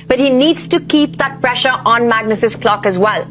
but he needs to keep that pressure on Magnus's clock as well.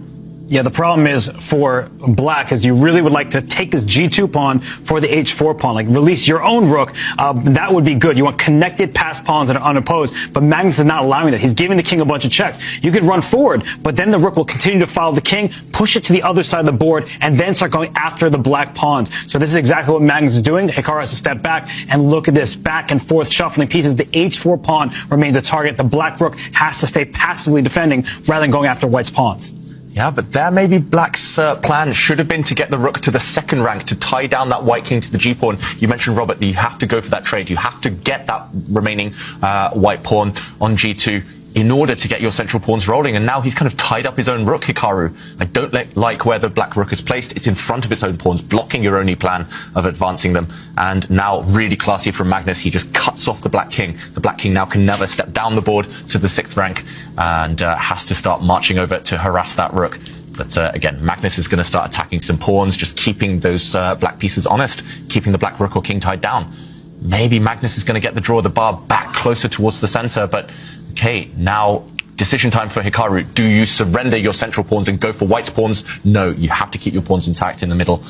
Yeah, the problem is for black is you really would like to take this G2 pawn for the H4 pawn, like release your own rook. That would be good. You want connected passed pawns that are unopposed, but Magnus is not allowing that. He's giving the king a bunch of checks. You could run forward, but then the rook will continue to follow the king, push it to the other side of the board, and then start going after the black pawns. So this is exactly what Magnus is doing. Hikaru has to step back and look at this back and forth shuffling pieces. The H4 pawn remains a target. The black rook has to stay passively defending rather than going after white's pawns. Yeah, but there maybe black's plan should have been to get the rook to the second rank, to tie down that white king to the g-pawn. You mentioned, Robert, that you have to go for that trade. You have to get that remaining white pawn on g2 in order to get your central pawns rolling. And now he's kind of tied up his own rook, Hikaru. I don't like where the black rook is placed. It's in front of its own pawns, blocking your only plan of advancing them. And now, really classy from Magnus, he just cuts off the black king. The black king now can never step down the board to the 6th rank and has to start marching over to harass that rook. But again, Magnus is going to start attacking some pawns, just keeping those black pieces honest, keeping the black rook or king tied down. Maybe Magnus is going to get the draw of the bar back closer towards the center, but okay, now decision time for Hikaru. Do you surrender your central pawns and go for white's pawns? No, you have to keep your pawns intact in the middle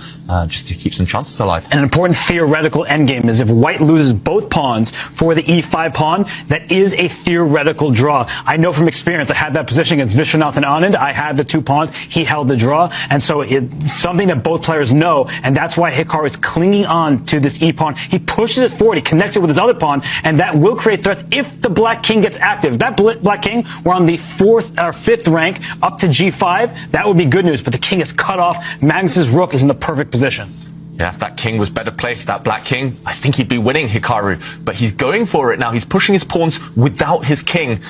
just to keep some chances alive. And an important theoretical endgame is if white loses both pawns for the e5 pawn, that is a theoretical draw. I know from experience, I had that position against Vishwanath and Anand. I had the 2 pawns. He held the draw. And so it's something that both players know. And that's why Hikaru is clinging on to this e pawn. He pushes it forward. He connects it with his other pawn. And that will create threats if the black king gets active. If that black king were on the 4th or 5th rank up to g5, that would be good news. But the king is cut off. Magnus's rook is in the perfect position. Yeah, if that king was better placed, that black king, I think he'd be winning, Hikaru. But he's going for it now. He's pushing his pawns without his king.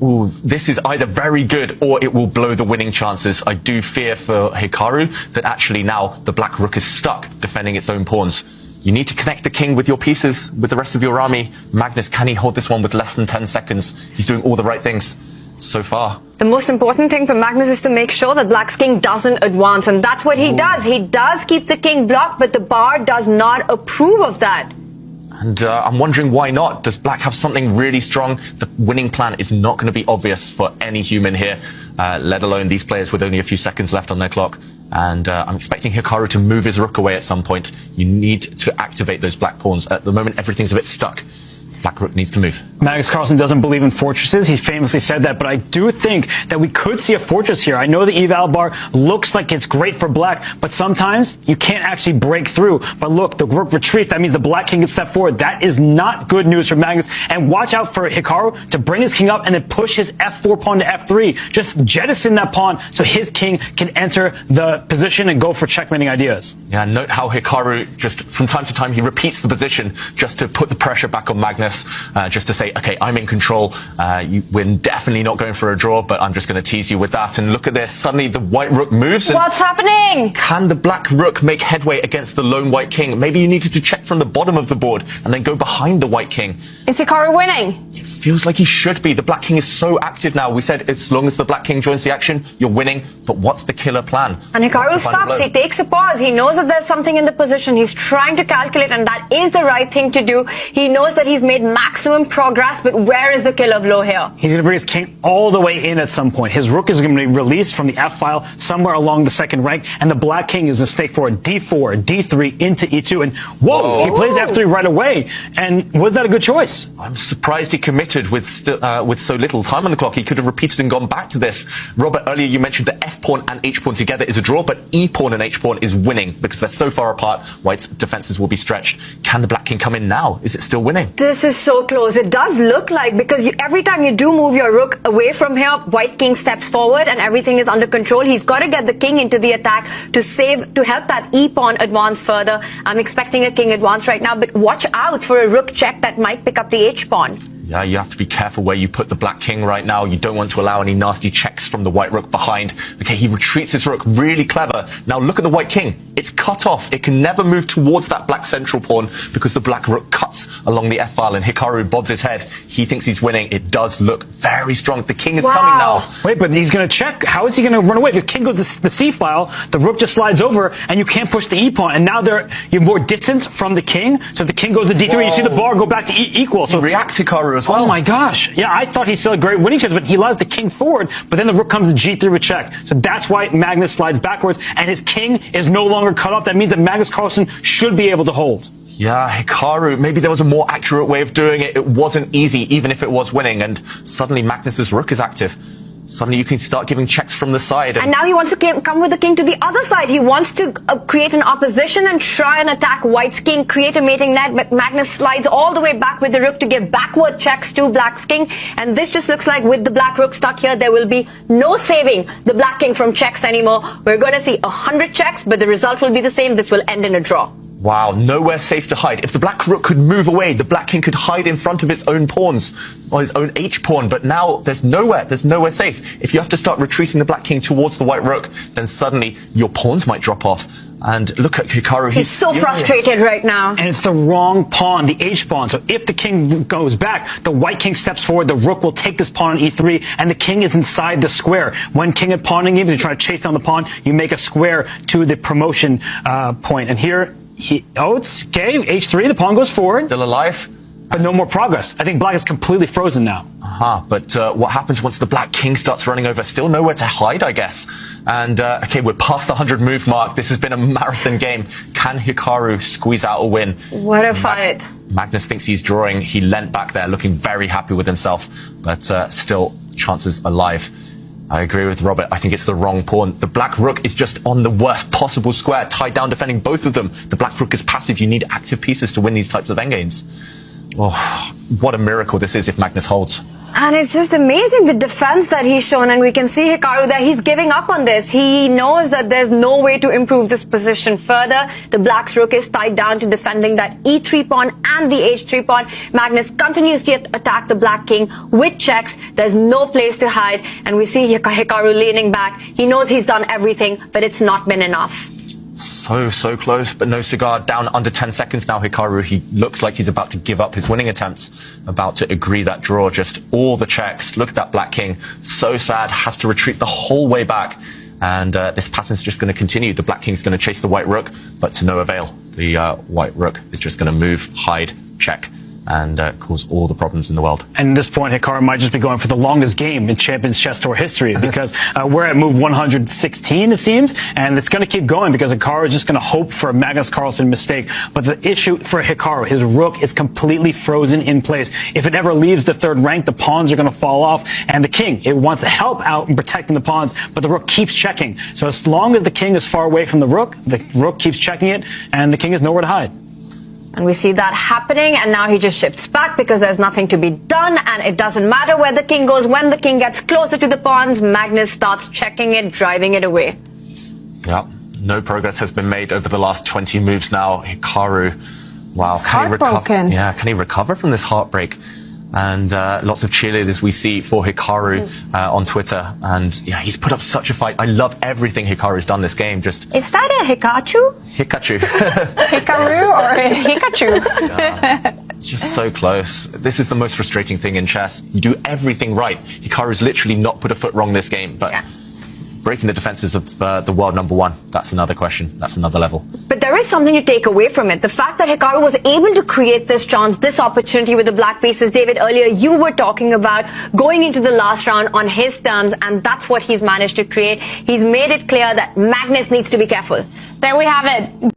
Ooh, this is either very good or it will blow the winning chances. I do fear for Hikaru that actually now the black rook is stuck defending its own pawns. You need to connect the king with your pieces, with the rest of your army. Magnus, can he hold this one with less than 10 seconds? He's doing all the right things so far. The most important thing for Magnus is to make sure that black's king doesn't advance, and that's what he does. He does keep the king blocked, but the bar does not approve of that. And I'm wondering why not? Does black have something really strong? The winning plan is not going to be obvious for any human here, let alone these players with only a few seconds left on their clock. And I'm expecting Hikaru to move his rook away at some point. You need to activate those black pawns. At the moment, everything's a bit stuck. Black rook needs to move. Magnus Carlsen doesn't believe in fortresses. He famously said that, but I do think that we could see a fortress here. I know the eval bar looks like it's great for black, but sometimes you can't actually break through. But look, the rook retreats. That means the black king can step forward. That is not good news for Magnus. And watch out for Hikaru to bring his king up and then push his f4 pawn to f3. Just jettison that pawn so his king can enter the position and go for checkmating ideas. Yeah, note how Hikaru just from time to time he repeats the position just to put the pressure back on Magnus. Just to say, okay, I'm in control. We're definitely not going for a draw, but I'm just going to tease you with that. And look at this. Suddenly the white rook moves. And what's happening? Can the black rook make headway against the lone white king? Maybe you needed to check from the bottom of the board and then go behind the white king. Is Hikaru winning? It feels like he should be. The black king is so active now. We said as long as the black king joins the action, you're winning. But what's the killer plan? And Hikaru stops. He takes a pause. He knows that there's something in the position. He's trying to calculate, and that is the right thing to do. He knows that he's made maximum progress, but where is the killer blow here? He's going to bring his king all the way in at some point. His rook is going to be released from the f file somewhere along the 2nd rank, and the black king is going to stake for d4, d3 into e2, and whoa, he plays f3 right away. And was that a good choice? I'm surprised he committed with so little time on the clock. He could have repeated and gone back to this. Robert, earlier you mentioned the f pawn and h pawn together is a draw, but e pawn and h pawn is winning because they're so far apart. White's defenses will be stretched. Can the black king come in now? Is it still winning? This is so close. It does look like, because every time you do move your rook away from here, white king steps forward and everything is under control. He's got to get the king into the attack to help that e pawn advance further. I'm expecting a king advance right now, but watch out for a rook check that might pick up the h pawn. Yeah, you have to be careful where you put the black king right now. You don't want to allow any nasty checks from the white rook behind. Okay, he retreats his rook. Really clever. Now look at the white king. It's cut off. It can never move towards that black central pawn because the black rook cuts along the f-file, and Hikaru bobs his head. He thinks he's winning. It does look very strong. The king is coming now. Wait, but he's going to check. How is he going to run away? If his king goes to the c-file, the rook just slides over, and you can't push the e-pawn. And now you have more distance from the king, so the king goes to d3. You see the bar go back to equal. So react, Hikaru. Hikaru as well. Oh my gosh. Yeah, I thought he still had great winning chance, but he allows the king forward, but then the rook comes to g3 with check. So that's why Magnus slides backwards, and his king is no longer cut off. That means that Magnus Carlsen should be able to hold. Yeah, Hikaru, maybe there was a more accurate way of doing it. It wasn't easy, even if it was winning, and suddenly Magnus's rook is active. Suddenly you can start giving checks from the side. And now he wants to come with the king to the other side. He wants to create an opposition and try and attack white's king, create a mating net, but Magnus slides all the way back with the rook to give backward checks to black's king. And this just looks like with the black rook stuck here, there will be no saving the black king from checks anymore. We're going to see 100 checks, but the result will be the same. This will end in a draw. Wow, nowhere safe to hide. If the black rook could move away, the black king could hide in front of its own pawns, or his own h-pawn, but now there's nowhere safe. If you have to start retreating the black king towards the white rook, then suddenly your pawns might drop off. And look at Hikaru. He's so frustrated right now. And it's the wrong pawn, the h-pawn. So if the king goes back, the white king steps forward, the rook will take this pawn on e3, and the king is inside the square. When king and pawn in games, you try to chase down the pawn, you make a square to the promotion point. And here, it's okay, h3, the pawn goes forward. Still alive. But no more progress. I think black is completely frozen now. But what happens once the black king starts running over? Still nowhere to hide, I guess. And, okay, we're past the 100 move mark. This has been a marathon game. Can Hikaru squeeze out a win? What a fight. Magnus thinks he's drawing. He leant back there looking very happy with himself. But still, chances alive. I agree with Robert. I think it's the wrong pawn. The black rook is just on the worst possible square, tied down defending both of them. The black rook is passive. You need active pieces to win these types of endgames. Oh, what a miracle this is if Magnus holds. And it's just amazing the defense that he's shown, and we can see Hikaru that he's giving up on this. He knows that there's no way to improve this position further. The black's rook is tied down to defending that e3 pawn and the h3 pawn. Magnus continues to attack the black king with checks. There's no place to hide, and we see Hikaru leaning back. He knows he's done everything, but it's not been enough. So close, but no cigar. Down under 10 seconds now, Hikaru. He looks like he's about to give up his winning attempts, about to agree that draw. Just all the checks. Look at that black king. So sad, has to retreat the whole way back. And this pattern's just going to continue. The black king's going to chase the white rook, but to no avail. The white rook is just going to move, hide, check, and cause all the problems in the world. And at this point, Hikaru might just be going for the longest game in Champions Chess Tour history, because we're at move 116, it seems, and it's going to keep going because Hikaru is just going to hope for a Magnus Carlsen mistake. But the issue for Hikaru, his rook is completely frozen in place. If it ever leaves the third rank, the pawns are going to fall off, and the king, it wants to help out in protecting the pawns, but the rook keeps checking. So as long as the king is far away from the rook keeps checking it, and the king has nowhere to hide. And we see that happening, and now he just shifts back because there's nothing to be done, and it doesn't matter where the king goes. When the king gets closer to the pawns, Magnus starts checking it, driving it away. Yeah, no progress has been made over the last 20 moves now. Hikaru, wow, can he recover? Yeah, can he recover from this heartbreak? And lots of cheerleaders we see for Hikaru on Twitter. And yeah, he's put up such a fight. I love everything Hikaru's done this game. Just Is that a Hikachu? Hikachu. Hikaru or a Hikachu? Yeah, it's just so close. This is the most frustrating thing in chess. You do everything right. Hikaru's literally not put a foot wrong this game. But breaking the defenses of the world number one, that's another question. That's another level. But there is something to take away from it. The fact that Hikaru was able to create this chance, this opportunity with the black pieces. David, earlier you were talking about going into the last round on his terms, and that's what he's managed to create. He's made it clear that Magnus needs to be careful. There we have it.